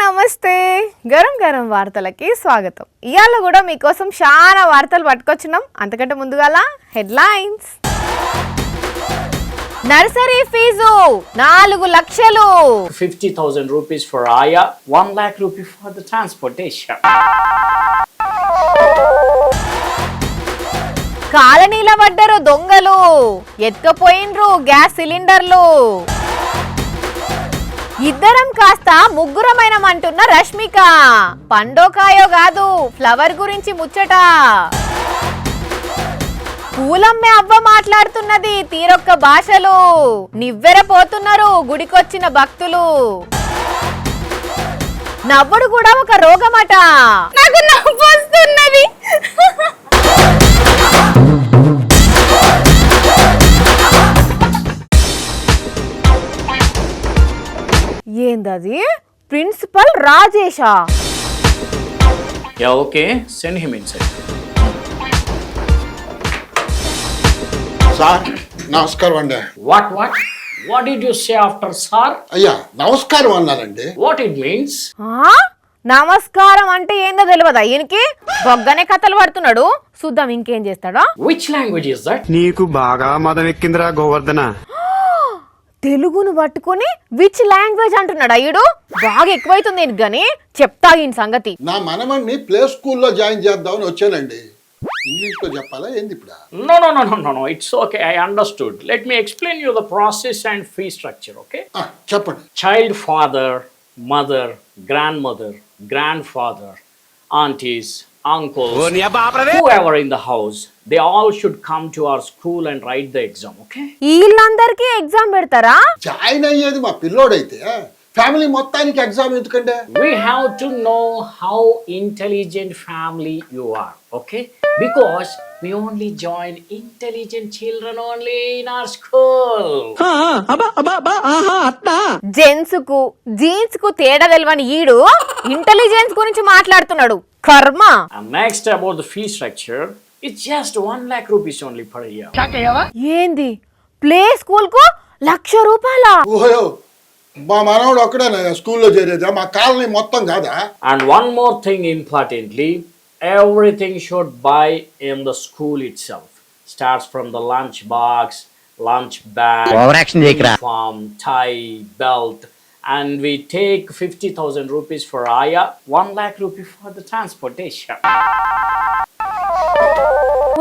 నమస్తే గరం గరం వార్తలకి స్వాగతం. ఇయాల కూడా మీకోసం చాలా వార్తలు పట్టుకొచ్చినాం. అంతకంటే ముందుగాల హెడ్లైన్స్. నర్సరీ ఫీజు 4 లక్షలు, 50,000 rupees for Aya, 1 lakh rupees for the transportation. కాలనీల పడ్డరు దొంగలు, ఎత్తుకపోయినరు గ్యాస్ సిలిండర్లు. ఇద్దరం కాస్త ముగ్గురమైనమంటున్న రష్మిక, పండోకాయో కాదు ఫ్లవర్ గురించి ముచ్చట. పూలమ్మే అవ్వ మాట్లాడుతున్నది తీరొక్క భాషలు, నివ్వెరపోతున్నారు గుడికొచ్చిన భక్తులు. నవ్వుడు కూడా ఒక రోగమట, నాకు నవ్వు వస్తున్నది. ఏందది? ప్రిన్సిపల్ రాజేషా? Yeah, okay. Send him inside. Sir నమస్కారం అండి. What did you say after sir? అయ్యా నమస్కారం అన్నానండి. What it means? నమస్కారం అంటే ఏందో తెలియదా ఈయనకి? బొగ్గనే కథలు పడుతున్నాడు. చూద్దాం ఇంకేం చేస్తాడో. Which language is that? నీకు బాగా మదం ఎక్కిందిరా గోవర్ధన. తెలుగును పట్టుకుని విచ్ లాంగ్వేజ్ అంటున్నాడు అయ్యుడు. బాగా ఎక్కువైతుంది ఈయనకి గాని, చెప్తా ఈయన సంగతి. నా మనమణ్ణి ప్లే స్కూల్లో జాయిన్ చేద్దామని వచ్చానండి. ఇంగ్లీష్ లో చెప్పాలా ఏంది ఇప్పుడు? No. It's okay. I understood. Let me explain you the process and fee structure, okay? చెప్పండి. Child father, mother, grandmother, grandfather, aunties, uncles, whoever in the house, they all should come to our school and write the exam, okay? వీళ్ళందరికీ exam పెడతారా? Join అయ్యేది మా పిల్లోడైతే family మొత్తానికి exam ఎందుకంటే? We have to know how intelligent family you are, okay? Because we only join intelligent children only in our school. Gents కు jeans కు తేడా తెలవని ఈడు ఇంటెలిజెన్స్ గురించి మాట్లాడుతున్నాడు. కర్మ. And next about the fee structure, it's just 1 lakh rupees only per year. ఏంది? Play school కు 1,00,000 రూపాయలా? ఓహో, మా మనవడు ఒక్కడే స్కూల్లో చేరేదా? మా కాలనీ మొత్తం కాదా? And one more thing importantly, everything should buy in the school itself. Starts from the lunch box, lunch bag, uniform, tie, belt, and we take 50,000 rupees for Aya, 1 lakh rupees for the transportation.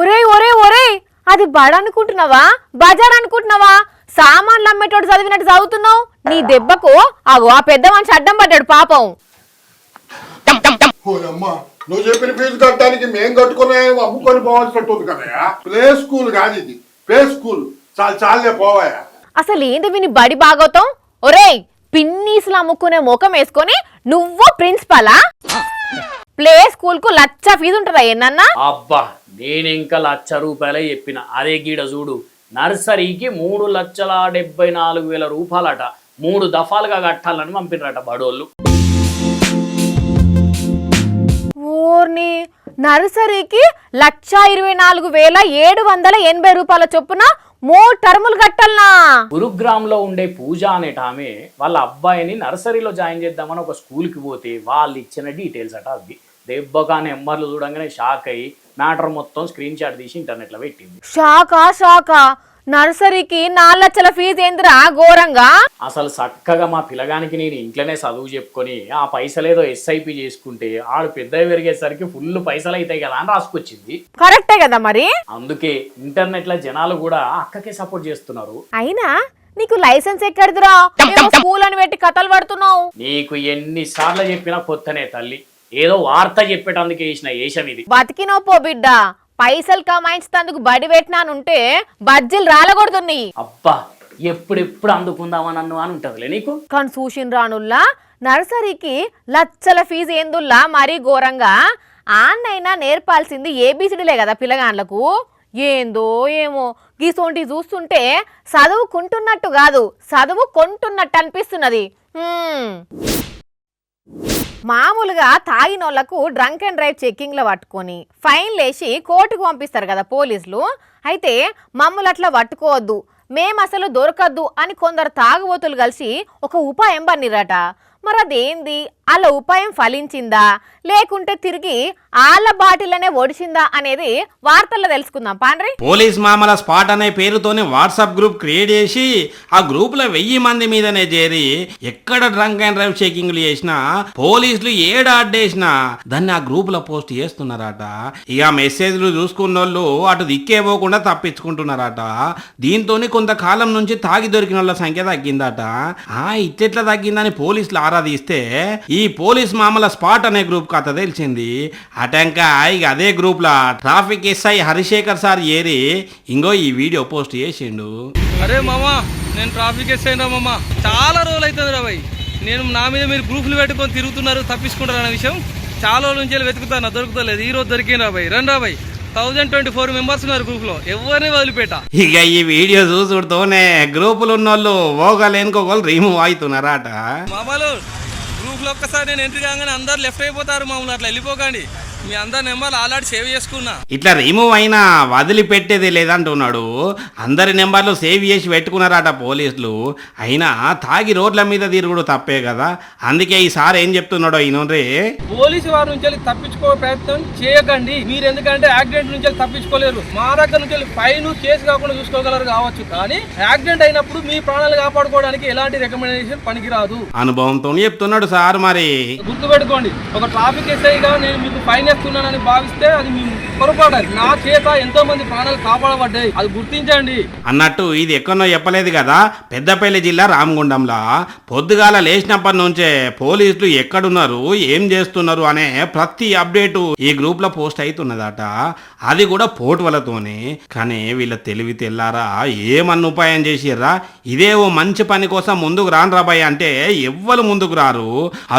ఒరేయ్ అది బడ అనుకుంటున్నావా బజార్ అనుకుంటున్నావా? సామాన్లు అమ్మేటోడు చదివినట్టు చదువుతున్నావు. నీ దెబ్బకు అగో ఆ పెద్ద మనిషి అడ్డం పడ్డాడు పాపం. ఓయమ్మా, నువ్వు చెప్పిన ఫీజు కట్టడానికి మేం కట్టుకునే అమ్ముకొని పోవాల్సినట్టుంది కదా. ప్లే స్కూల్ కాదు ఇది, ప్లే స్కూల్. చాలే పోవాయా. అసలు ఏంది విని బడి బాగోతాం? ఒరేయ్, పిన్నీసులు అమ్ముకునే ముఖం వేసుకొని నువ్వు ప్రిన్సిపలా? ప్లే స్కూల్ కు 1,00,000 ఫీజు ఉంటుందా ఏనన్నా? అబ్బా, నేను ఇంకా 1,00,000 రూపాయలే చెప్పిన. అదే గీడ చూడు, నర్సరీకి 3,74,000 రూపాయలట. 3 దఫాలుగా కట్టాలని పంపినరట బడోళ్ళు. ఓర్ని, నర్సరీకి 1,24,780 రూపాయల చొప్పున 3 టర్ములు కట్టాలనా? గురుగ్రామ్ లో ఉండే పూజ అనేట ఆమె వాళ్ళ అబ్బాయిని నర్సరీలో జాయిన్ చేద్దామని ఒక స్కూల్ కి పోతే వాళ్ళు ఇచ్చిన డీటెయిల్స్ అట అవి. దెబ్బగా నెంబర్లు చూడంగానే షాక్ అయ్యి మ్యాటర్ మొత్తం స్క్రీన్ షాట్ తీసి ఇంటర్నెట్ లో పెట్టింది. షాకా నర్సరీకి 4 లక్షల ఫీజు ఏందిరా ఘోరంగా? అసలు చక్కగా మా పిల్లగానికి నేను ఇంట్లోనే చదువు చెప్పుకొని ఆ పైసలేదో ఎస్ఐపి చేసుకుంటే ఆడు పెద్ద పెరిగేసరికి ఫుల్ పైసలు అవుతాయి కదా అని రాసుకొచ్చింది. కరెక్టే కదా మరి. అందుకే ఇంటర్నెట్ లో జనాలు కూడా అక్కకే సపోర్ట్ చేస్తున్నారు. అయినా నీకు లైసెన్స్ ఎక్కడిదిరా? స్కూల్ అని పెట్టి కథలు పడుతున్నావు. నీకు ఎన్నిసార్లు చెప్పినా కొత్తనే తల్లి, ఏదో వార్త చెప్పేటందుకు వేసిన ఏషం ఇది. బతికినో పో బిడ్డ, పైసలు కమాయించేందుకు బడి పెట్టినానుంటే బజ్జీలు రాలగొడుతున్నాయి. అబ్బా, ఎప్పుడెప్పుడు అందుకుందామా నన్ను అని ఉంటదిలే నీకు. కానీ చూసిన రానుల్లా నర్సరీకి 1,00,000 ఫీజు ఏందుల్లా మరీ ఘోరంగా. ఆన్నైనా నేర్పాల్సింది ఏబిసిడీలే కదా పిల్లగాండ్లకు. ఏందో ఏమో గీసోంటి చూస్తుంటే చదువుకుంటున్నట్టు కాదు, చదువు కొంటున్నట్టు అనిపిస్తున్నది. మామూలుగా తాగినోళ్లకు డ్రంక్ అండ్ డ్రైవ్ చెక్కింగ్ లో పట్టుకొని ఫైన్ లేసి కోర్టుకు పంపిస్తారు కదా పోలీసులు. అయితే మమ్మల్ని అట్లా పట్టుకోవద్దు, మేము అసలు దొరకద్దు అని కొందరు తాగుబోతులు కలిసి ఒక ఉపాయం పన్నిరట. మరి అదేంది వాళ్ళ ఉపాయం ఫలించిందా లేకుంటే తిరిగి వాళ్ళ బాటిలనే ఒడిచిందా అనేది వార్తల్లో తెలుసుకుందాం పాండ్రి. పోలీస్ మామల స్పాట్ అనే పేరుతోనే వాట్సాప్ గ్రూప్ క్రియేట్ చేసి ఆ గ్రూప్ లో 1000 మంది మీదనే చేరి ఎక్కడ డ్రంక్ అండ్ డ్రైవ్ చెకింగ్లు చేసినా పోలీసులు ఏడ అడ్డేసినా దాన్ని ఆ గ్రూప్ లో పోస్ట్ చేస్తున్నారట. ఇక మెసేజ్లు చూసుకున్న వాళ్ళు అటు దిక్కే పోకుండా తప్పించుకుంటున్నారట. దీంతో కొంతకాలం నుంచి తాగి దొరికిన వాళ్ళ సంఖ్య తగ్గిందట. ఇట్లెట్లా తగ్గిందని పోలీసులు ఆరాధిస్తే ఈ పోలీస్ మామల స్పాట్ అనే గ్రూప్ కథ తెలిసింది. అటంక ఇక అదే గ్రూప్ లా ట్రాఫిక్ ఎస్ఐ హరిశేఖర్ సార్ ఏరి ఇంకో ఈ వీడియో పోస్ట్ చేసిండు. అరే మామా, నేను ట్రాఫిక్ ఎస్ఐ రా మామా, చాలా రోజులు అవుతుంది రా భయ్. నేను నా మీద మీరు గ్రూపులు పెట్టుకొని తిరుగుతున్నారు, తప్పించుకుంటారు అనే విషయం చాలా రోజుల నుంచి వెతుకుతాను, దొరుకుతలేదు. ఈ రోజు దొరికింది రా భయ్. రండి రా భయ్. 1024 మెంబర్స్ ఉన్నారు గ్రూప్ లో, ఎవరిని వదిలిపెట్ట. ఇక ఈ వీడియో చూసుడుతోనే గ్రూపులు ఉన్నోళ్ళు ఓగలేనుకోగోళ్ళు రిమూవ్ అవుతున్నారట. మామూలు గ్రూప్ లో ఒక్కసారి నేను ఎంట్రీ కాగానే అందరు లెఫ్ట్ అయిపోతారు. మామూలు అట్లా వెళ్ళిపోకండి, మీ అందరి నెంబర్లు ఆల్రెడీ సేవ్ చేసుకున్నా. ఇట్లా రిమూవ్ అయినా వదిలిపెట్టేది లేదంటున్నాడు. అందరి నెంబర్లు సేవ్ చేసి పెట్టుకున్నారట పోలీసులు. అయినా తాగి రోడ్ల మీద తిరుగుడు తప్పే కదా. అందుకే ఈసారి ఏం చెప్తున్నాడో ఈయనరే, పోలీసు వారి నుంచి తప్పించుకో ప్రయత్నం చేయకండి. మీరు ఎందుకంటే యాక్సిడెంట్ నుంచి తప్పించుకోలేరు. మా దగ్గర నుంచి ఫైన్ కేసు కాకుండా చూసుకోగలరు కావచ్చు, కానీ యాక్సిడెంట్ అయినప్పుడు మీ ప్రాణాలు కాపాడుకోవడానికి ఎలాంటి రికమెండేషన్ పనికిరాదు. అనుభవంతో చెప్తున్నాడు సార్. మరి గుర్తుపెట్టుకోండి, ఒక ట్రాఫిక్ ఎస్ఐగా నేను మీకు ఫైన్ వేస్తున్నానని భావిస్తే అది మీ పొరపాటు. నా చేత ఎంతో మంది ప్రాణాలు కాపాడబడ్డాయి, అది గుర్తించండి అన్నట్టు. ఇది ఎక్కడో చెప్పలేదు కదా, పెద్దపల్లి జిల్లా రామగుండంలా పొద్దుగాల లేచినప్పటి నుంచే పోలీసులు ఎక్కడున్నారు, ఏం చేస్తున్నారు అనే ప్రతి అప్డేటు ఈ గ్రూప్ లో పోస్ట్ అవుతున్నదట. అది కూడా పోటువలతోనే. కానీ వీళ్ళ తెలివి తెల్లారా ఏమన్నా ఉపాయం చేసిర్రా? ఇదే ఓ మంచి పని కోసం ముందుకు రాను రాబాయ్ అంటే ఎవ్వరు ముందుకు రారు.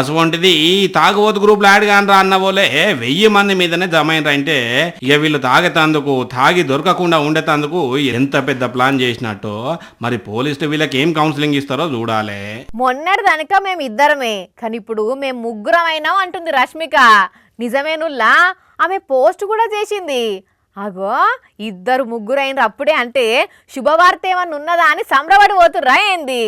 అటువంటిది ఈ తాగుబోతు గ్రూప్ లో యాడ్ కానరా అన్న పోలే 1000 మంది మీదనే జమైనరా. అంటే ఇక వీళ్ళు తాగేతందుకు, తాగి దొరకకుండా ఉండేతందుకు ఎంత పెద్ద ప్లాన్ చేసినట్టు. మరి పోలీసులు వీళ్ళకి ఏం కౌన్సిలింగ్ ఇస్తారో చూడాలి. మొన్నటి దానిక మేము ఇద్దరమే, కానీ ఇప్పుడు మేము ముగ్గురం అయినాం అంటుంది రష్మిక. నిజమేనుల్లా, ఆమె పోస్ట్ కూడా చేసింది. అగో ఇద్దరు ముగ్గురు అయినరు అప్పుడే అంటే శుభవార్త ఏమన్నా ఉన్నదా అని సంబరపడి పోతుర్రా ఏంది?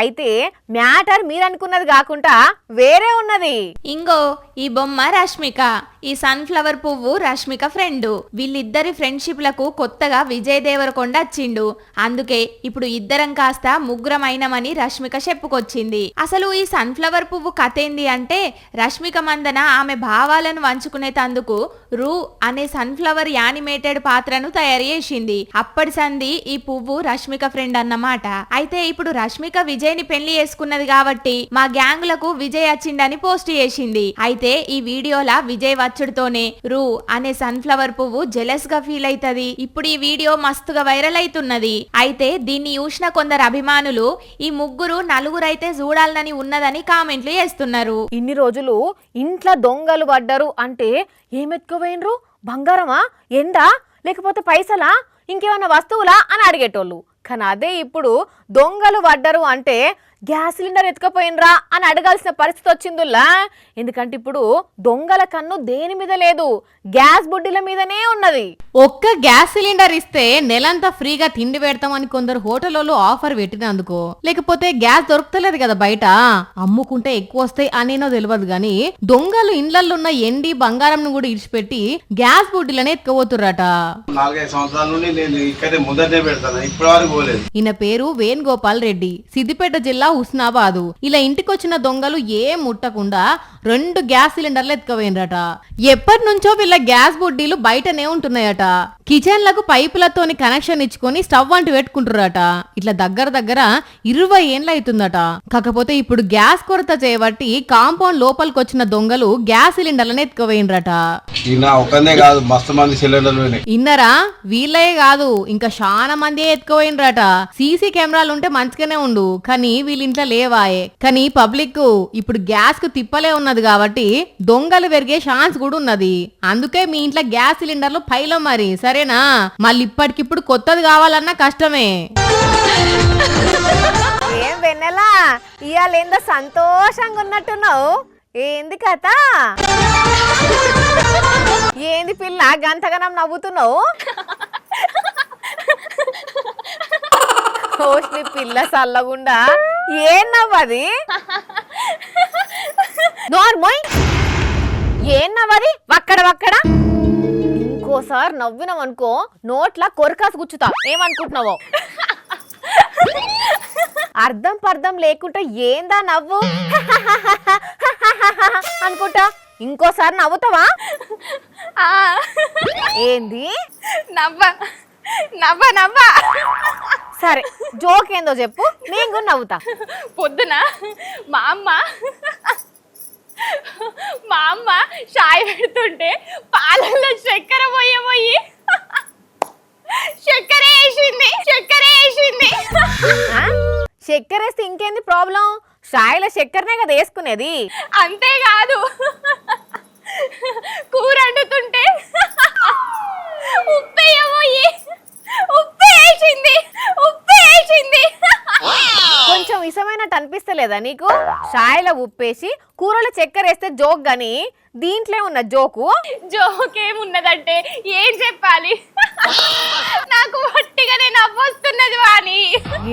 అయితే మ్యాటర్ మీరనుకున్నది కాకుండా వేరే ఉన్నది. ఇంగో ఈ బొమ్మ రష్మిక, ఈ సన్ఫ్లవర్ పువ్వు రష్మిక ఫ్రెండ్. వీళ్ళిద్దరి ఫ్రెండ్షిప్ లకు కొత్తగా విజయ్ దేవరకొండ వచ్చిండు. అందుకే ఇప్పుడు ఇద్దరం కాస్త ముగ్గురం అయినమని రష్మిక చెప్పుకొచ్చింది. అసలు ఈ సన్ఫ్లవర్ పువ్వు కథ ఏంది అంటే, రష్మిక మందన ఆమె భావాలను వంచుకునేటందుకు రూ అనే సన్ఫ్లవర్ యానిమేటెడ్ పాత్రను తయారు చేసింది. అప్పటి సంది ఈ పువ్వు రష్మిక ఫ్రెండ్ అన్నమాట. అయితే ఇప్పుడు రష్మిక విజయ్ ని పెళ్లి చేసుకున్నది కాబట్టి మా గ్యాంగులకు విజయ్ వచ్చిండని పోస్ట్ చేసింది. అయితే ఈ వీడియోలా విజయ్ వచ్చుడుతోనే రూ అనే సన్ఫ్లవర్ పువ్వు జెలస్ గా ఫీల్ అవుతది. ఇప్పుడు ఈ వీడియో మస్తుగా వైరల్ అవుతున్నది. అయితే దీన్ని చూసిన కొందరు అభిమానులు ఈ ముగ్గురు నలుగురైతే చూడాలని ఉన్నదని కామెంట్లు చేస్తున్నారు. ఇన్ని రోజులు ఇంట్లో దొంగలు పడ్డరు అంటే ఏమెత్తుకుపోయినరు? బంగారమా, ఎండా, లేకపోతే పైసలా, ఇంకేమన్నా వస్తువులా అని అడిగేటోళ్ళు. కానీ అదే ఇప్పుడు దొంగలు పడ్డరు అంటే గ్యాస్ సిలిండర్ ఎత్తుకపోయినరా అని అడగాల్సిన పరిస్థితి వచ్చిందిలా. ఎందుకంటే ఇప్పుడు దొంగల కన్ను దేని మీద లేదు, గ్యాస్ బుడ్డిల మీదనే ఉన్నది. ఒక్క గ్యాస్ సిలిండర్ ఇస్తే నెలంతా ఫ్రీగా తిండి పెడతామని కొందరు హోటల్లో ఆఫర్ పెట్టినందుకో, లేకపోతే గ్యాస్ దొరుకుతలేదు కదా బయట, అమ్ముకుంటే ఎక్కువ వస్తాయి అనేనో తెలియదు గాని దొంగలు ఇండ్లలో ఉన్న ఎండి బంగారం కూడా ఇడిచిపెట్టి గ్యాస్ బుడ్డిలనే ఎత్తుకోబోతుర్రట. 4-5 సంవత్సరాల నుండి నేను ఇక్కడే ముందరనే పెడతాను, ఇప్పటి వరకు పోలేదు. ఈయన పేరు వేణుగోపాల్ రెడ్డి, సిద్దిపేట జిల్లా హుస్నాబాదు. ఇలా ఇంటికొచ్చిన దొంగలు ఏం ముట్టకుండా 2 గ్యాస్ సిలిండర్లు ఎత్తుకపోయినరట. ఎప్పటి నుంచో వీళ్ళ గ్యాస్ బుడ్డీలు బయటనే ఉంటున్నాయట. కిచెన్ లకు పైపులతోని కనెక్షన్ ఇచ్చుకొని స్టవ్ అంటూ పెట్టుకుంటున్నారట. ఇట్లా దగ్గర 20 ఏండ్లు అవుతుందట. కాకపోతే ఇప్పుడు గ్యాస్ కొరత చేయబట్టి కాంపౌండ్ లోపలికి వచ్చిన దొంగలు గ్యాస్ సిలిండర్లను ఎత్తుకపోయినరట. కాదు, మస్తు మంది సిలిండర్లు ఇన్నరా, వీళ్ళే కాదు ఇంకా చాలా మంది ఎత్తుకపోయినరట. సీసీ కెమెరాలు ఉంటే మంచిగానే ఉండు, కానీ వీళ్ళింట్లో లేవాయే. కానీ పబ్లిక్ ఇప్పుడు గ్యాస్ కు తిప్పలే ఉన్నది కాబట్టి దొంగలు పెరిగే ఛాన్స్ కూడా ఉన్నది. అందుకే మీ ఇంట్లో గ్యాస్ సిలిండర్లు పైలో మరి, సరేనా? మళ్ళీ ఇప్పటికిప్పుడు కొత్తది కావాలన్నా కష్టమే. ఏం వెన్నెలా, ఇవాళ ఏందో సంతోషంగా ఉన్నట్టున్నావు, ఏంది కథ? ఏంది పిల్ల గంతగనం నవ్వుతున్నావు? పిల్ల సల్లగుండా ఏం నవ్వది? నోర్మోయ్ ఏం నవ్వది వక్కడ వక్కడ ఇంకోసారి నవ్వినాం అనుకో నోట్ల కొరకాసు గుచ్చుతా ఏమనుకుంటున్నావో అర్థం పర్థం లేకుండా ఏందా నవ్వు అనుకుంటా ఇంకోసారి నవ్వుతావా ఏంది నవ్వ నవ్వ నవ్వ సరే జోక్ ఏందో చెప్పు నేను కూడా నవ్వుతా పొద్దున మా అమ్మ చాయ్ పెడుతుంటే పాలల్లో చక్కెర పోయి చక్కెర వేసింది ఆ? చక్కెర వేస్తే ఇంకేంది ప్రాబ్లం చాయ్లో చక్కెరనే కదా వేసుకునేది అంతేకాదు కూర వండుతుంటే ఉప్పు వేసింది కొంచెం ఇసమైనట్టు అనిపిస్తలేదా నీకు చాయ్లో ఉప్పేసి కూరలో చక్కెర వేస్తే జోక్ గాని దీంట్లో ఉన్న జోకు జోకేమున్నదంటే ఏం చెప్పాలి నాకు వట్టిగానే నవ్వొస్తున్నది వాణి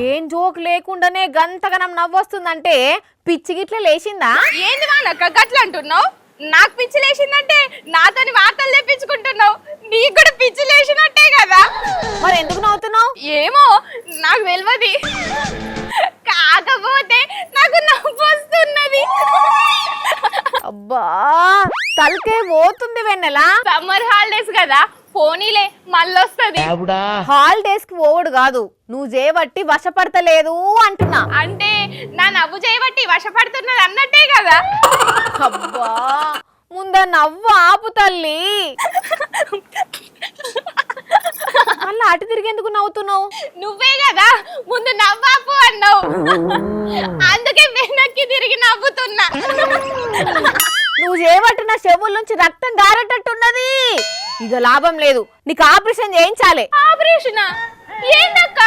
ఏం జోక్ లేకుండానే గంతగనం నవ్వొస్తుందంటే పిచ్చి గిట్ల లేచిందా ఏంది వానక్క గట్ల అంటున్నావు నాకు పిచ్చి లేచిందంటే నాతోని వార్తలు తెప్పించుకుంటున్నావు నీకు కూడా పిచ్చి లేచినట్టే కదా మరి ఎందుకు నవ్వుతున్నావు ఏమో నాకు తెలియదు కాకపోతే నాకు నవ్వొస్తున్నది అబ్బా తలకే పోతుంది వెన్నెలా సమ్మర్ హాలిడేస్ కదా పోనీలే మళ్ళొస్తది హాలిడేస్ కి పోవుడు కాదు నువ్వు చేయబట్టి వశపడతలేదు అంటున్నా అంటే నా నవ్వు చేయబట్టి వశపడుతున్నది అన్నట్టే కదా అబ్బా ముంద నవ్వు ఆపు తల్లి మళ్ళీ అటు తిరిగేందుకు నవ్వుతున్నావు నువ్వే కదా ముందు నవ్వాపు అన్నావు అందుకే వెనక్కి తిరిగి నవ్వుతున్నా నువ్వు చేయబట్టి నా చెవుల నుంచి రక్తం గారేటట్టున్నది ఇక లాభం లేదు నీకు ఆపరేషన్ చేయించాలి ఆపరేషన్ ఏందక్క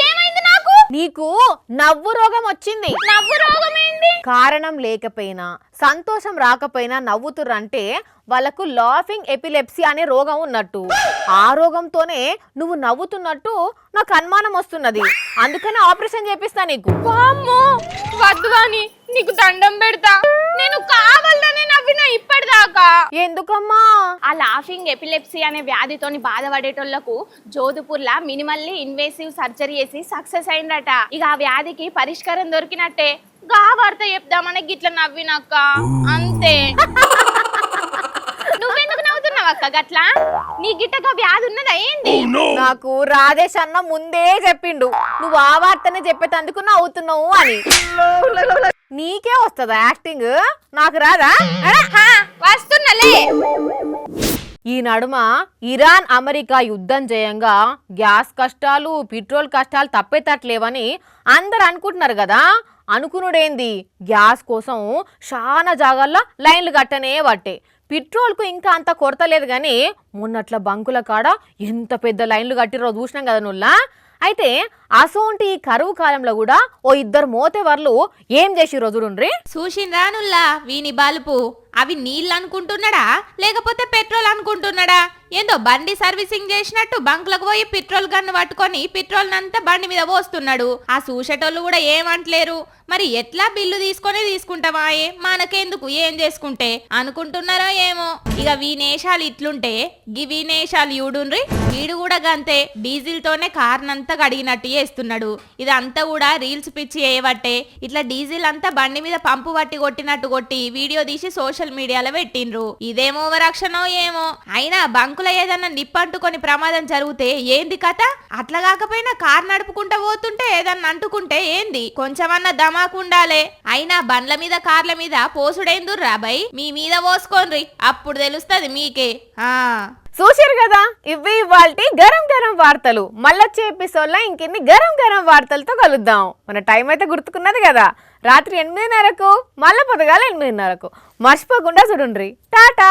ఏమైంది నాకు నీకు నవ్వు రోగం వచ్చింది నవ్వు రోగం ఏంది కారణం లేకపోయినా సంతోషం రాకపోయినా నవ్వుతుర్రంటే వాళ్ళకు లాఫింగ్ ఎపిలెప్సీ అనే రోగం ఉన్నట్టు ఆ రోగంతోనే నువ్వు నవ్వుతున్నట్టు నాకు అనుమానం వస్తున్నది అందుకని ఆపరేషన్ చేపిస్తా నీకు వామ్మో వద్దు అని నీకు దండం పెడతా నేను కావాలనే నవ్వినా ఇప్పటిదాకా ఎందుకమ్మా ఆ లాఫింగ్ ఎపిలెప్సీ అనే వ్యాధితోని బాధపడేటోళ్లకు జోధ్పూర్లా మినిమల్లీ ఇన్వేసివ్ సర్జరీ చేసి సక్సెస్ అయిందట ఇక ఆ వ్యాధికి పరిష్కారం దొరికినట్టే గా వార్త చెప్దామని గిట్ల నవ్వినక్క అంతే నువ్వెందుకు నవ్వుతున్నావు అక్క గట్లా నీ గిట్టగా వ్యాధి ఉన్నదా ఏంది నాకు రాజేష్ అన్న ముందే చెప్పిండు నువ్వు ఆ వార్తనే చెప్పేటందుకు నవ్వుతున్నావు అని నీకే వస్తుందా యాక్టింగ్ నాకు రాదా వస్తున్నలే ఈ నడుమ ఇరాన్ అమెరికా యుద్ధం చేయంగా గ్యాస్ కష్టాలు పెట్రోల్ కష్టాలు తప్పేటట్లేవని అందరు అనుకుంటున్నారు కదా అనుకునుడేంది గ్యాస్ కోసం చాలా జాగాల్లో లైన్లు కట్టనే పట్టే పెట్రోల్కు ఇంకా అంత కొరత లేదు కానీ మొన్నట్ల బంకుల కాడ ఎంత పెద్ద లైన్లు కట్టిరో చూసినాం కదా నువ్వులా అయితే అసోంటి ఈ కరువు కాలంలో కూడా ఓ ఇద్దరు మోతేవర్లు ఏం చేసి రోజులుండ్రి చూసిండ్రానుల్లా వీని బలుపు అవి నీళ్ళు అనుకుంటున్నాడా లేకపోతే పెట్రోల్ అనుకుంటున్నాడా ఏందో బండి సర్వీసింగ్ చేసినట్టు బంకులకు పోయి పెట్రోల్ గన్ను పట్టుకొని పెట్రోల్ నంతా బండి మీద పోస్తున్నాడు ఆ చూసేటోళ్ళు కూడా ఏమంటలేరు మరి ఎట్లా బిల్లు తీసుకుంటావా మనకెందుకు ఏం చేసుకుంటే అనుకుంటున్నారో ఏమో ఇక వీనేషాలు ఇట్లుంటే వీనేషాలు యూడుండ్రి వీడు కూడా గంతే డీజిల్ తోనే కార్నంతా కడిగినట్టు చేస్తున్నాడు ఇదంతా కూడా రీల్స్ పిచ్చి చేయబట్టే ఇట్లా డీజిల్ అంతా బండి మీద పంపు పట్టి కొట్టినట్టు కొట్టి వీడియో తీసి సోషల్ మీడియాలో పెట్టిండ్రు ఇదేమో ఓవరాక్షనో ఏమో అయినా బంకులో ఏదన్నా నిప్పంటుకొని ప్రమాదం జరిగితే ఏంది కథ అట్లా కాకపోయినా కార్ నడుపుకుంటా పోతుంటే ఏదన్నా అంటుకుంటే ఏంది కొంచెమన్నా దమాకుండాలే అయినా బండ్ల మీద కార్ల మీద పోసుడేందురు రాబాయ్ మీ మీద పోసుకోండ్రి అప్పుడు తెలుస్తది మీకే చూసారు కదా ఇవి ఇవాల్టి గరం గరం వార్తలు మళ్ళొచ్చే ఎపిసోడ్లో ఇంకెన్ని గరం గరం వార్తలతో కలుద్దాం మన టైం అయితే గుర్తుకున్నది కదా రాత్రి 8:30కు మళ్ళీ పొద్దుగాల 8:30కు మర్చిపోకుండా చూడండి టాటా.